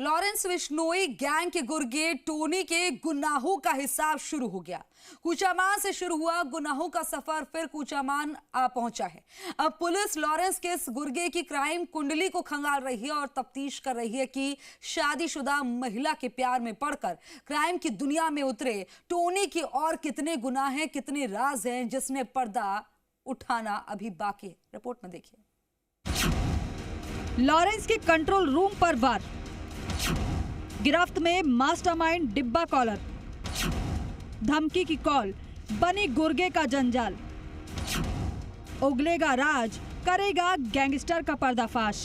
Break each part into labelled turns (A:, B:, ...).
A: Lawrence Bishnoi gang के गुर्गे Tony के गुनाहों का हिसाब शुरू हो गया। कूचामान से शुरू हुआ गुनाहों का सफर फिर कूचामान आ पहुंचा है। अब पुलिस लॉरेंस के इस गुर्गे की क्राइम कुंडली को खंगाल रही है और तफ्तीश कर रही है कि शादीशुदा महिला के प्यार में पड़कर क्राइम की दुनिया में उतरे टोनी के और कितने गुनाह हैं, कितने राज हैं जिसने पर्दा उठाना अभी बाकी है। रिपोर्ट में देखिए।
B: लॉरेंस के कंट्रोल रूम पर वार, गिरफ्त में मास्टरमाइंड डिब्बा कॉलर, धमकी की कॉल, बनी गुर्गे का जंजाल, उगलेगा राज, करेगा गैंगस्टर का पर्दाफाश।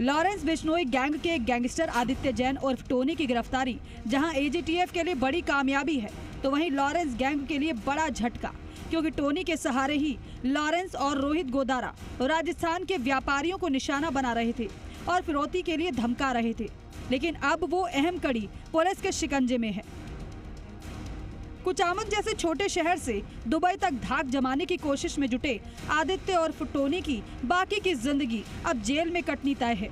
B: लॉरेंस बिश्नोई गैंग के गैंगस्टर आदित्य जैन उर्फ टोनी की गिरफ्तारी जहां एजीटीएफ के लिए बड़ी कामयाबी है, तो वहीं लॉरेंस गैंग के लिए बड़ा झटका, क्योंकि टोनी के सहारे ही लॉरेंस और रोहित गोदारा राजस्थान के व्यापारियों को निशाना बना रहे थे और फिरौती के लिए धमका रहे थे। लेकिन अब वो अहम कड़ी पुलिस के शिकंजे में है। कुचामन जैसे छोटे शहर से दुबई तक धाक जमाने की कोशिश में जुटे आदित्य और टोनी की बाकी की जिंदगी अब जेल में कटनी तय है।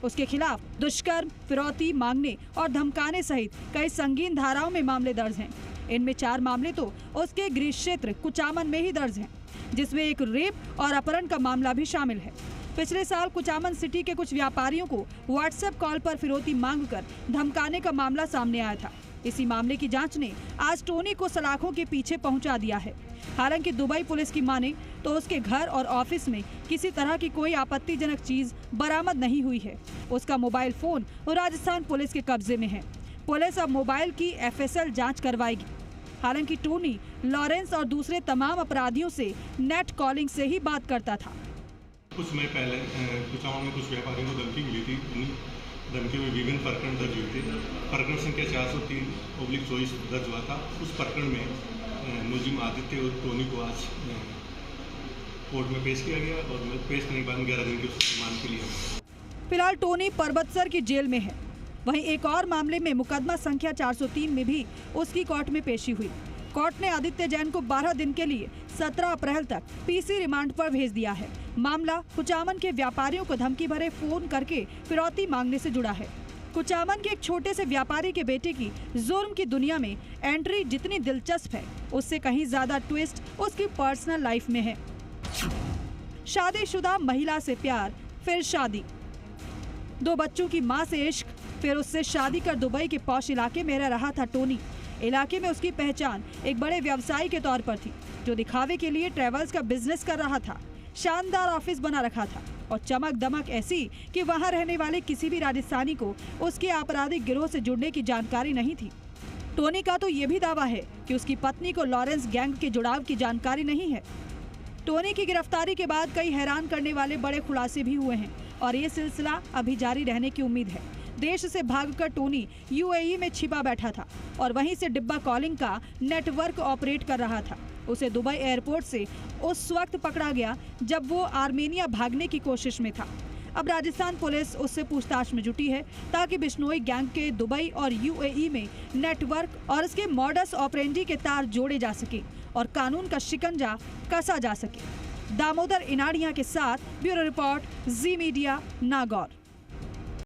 B: उसके खिलाफ दुष्कर्म, फिरौती मांगने और धमकाने सहित कई संगीन धाराओं में मामले दर्ज हैं। इनमें 4 मामले तो उसके गृह क्षेत्र कुचामन में ही दर्ज हैं, जिसमें एक रेप और अपहरण का मामला भी शामिल है। पिछले साल कुचामन सिटी के कुछ व्यापारियों को व्हाट्सएप कॉल पर फिरौती मांगकर धमकाने का मामला सामने आया था। इसी मामले की जांच ने आज टोनी को सलाखों के पीछे पहुंचा दिया है। हालांकि दुबई पुलिस की माने तो उसके घर और ऑफिस में किसी तरह की कोई आपत्तिजनक चीज बरामद नहीं हुई है। उसका मोबाइल फोन राजस्थान पुलिस के कब्जे में है। पुलिस अब मोबाइल की FSL जांच करवाएगी। हालांकि टोनी लॉरेंस और दूसरे तमाम अपराधियों से नेट कॉलिंग से ही बात करता था।
C: कुछ समय पहले कुचामन में कुछ व्यापारियों को धमकी मिली थी। धमकी में विभिन्न प्रकरण दर्ज हुए थे। प्रकरण संख्या 403/24 दर्ज हुआ था। उस प्रकरण में मुलजिम आदित्य और टोनी को आज कोर्ट में पेश किया गया और पेश करने के बाद 11 दिन की रिमांड के लिए।
B: फिलहाल टोनी परबतसर की जेल में है। वहीं एक और मामले में मुकदमा संख्या 403 में भी उसकी कोर्ट में पेशी हुई। कोर्ट ने आदित्य जैन को 12 दिन के लिए 17 अप्रैल तक PC रिमांड पर भेज दिया है। मामला कुचामन के व्यापारियों को धमकी भरे फोन करके फिरौती मांगने से जुड़ा है। कुचामन के एक छोटे से व्यापारी के बेटे की जुर्म की दुनिया में एंट्री जितनी दिलचस्प है, उससे कहीं ज्यादा ट्विस्ट उसकी पर्सनल लाइफ में है। शादीशुदा महिला से प्यार, फिर शादी, 2 बच्चों की मां से इश्क, फिर उससे शादी कर दुबई के पॉश इलाके में रह रहा था टोनी। इलाके में उसकी पहचान एक बड़े व्यवसायी के तौर पर थी, जो दिखावे के लिए ट्रेवल्स का बिजनेस कर रहा था। शानदार ऑफिस बना रखा था और चमक दमक ऐसी कि वहां रहने वाले किसी भी राजस्थानी को उसके आपराधिक गिरोह से जुड़ने की जानकारी नहीं थी। टोनी का तो ये भी दावा है कि उसकी पत्नी को लॉरेंस गैंग के जुड़ाव की जानकारी नहीं है। टोनी की गिरफ्तारी के बाद कई हैरान करने वाले बड़े खुलासे भी हुए हैं और ये सिलसिला अभी जारी रहने की उम्मीद है। देश से भागकर टोनी UAE में छिपा बैठा था और वहीं से डिब्बा कॉलिंग का नेटवर्क ऑपरेट कर रहा था। उसे दुबई एयरपोर्ट से उस वक्त पकड़ा गया जब वो आर्मेनिया भागने की कोशिश में था। अब राजस्थान पुलिस उससे पूछताछ में जुटी है ताकि बिश्नोई गैंग के दुबई और UAE में नेटवर्क और उसके मॉडस ऑपरेंडी के तार जोड़े जा सके और कानून का शिकंजा कसा जा सके। दामोदर इनाड़िया के साथ ब्यूरो रिपोर्ट, जी मीडिया, नागौर।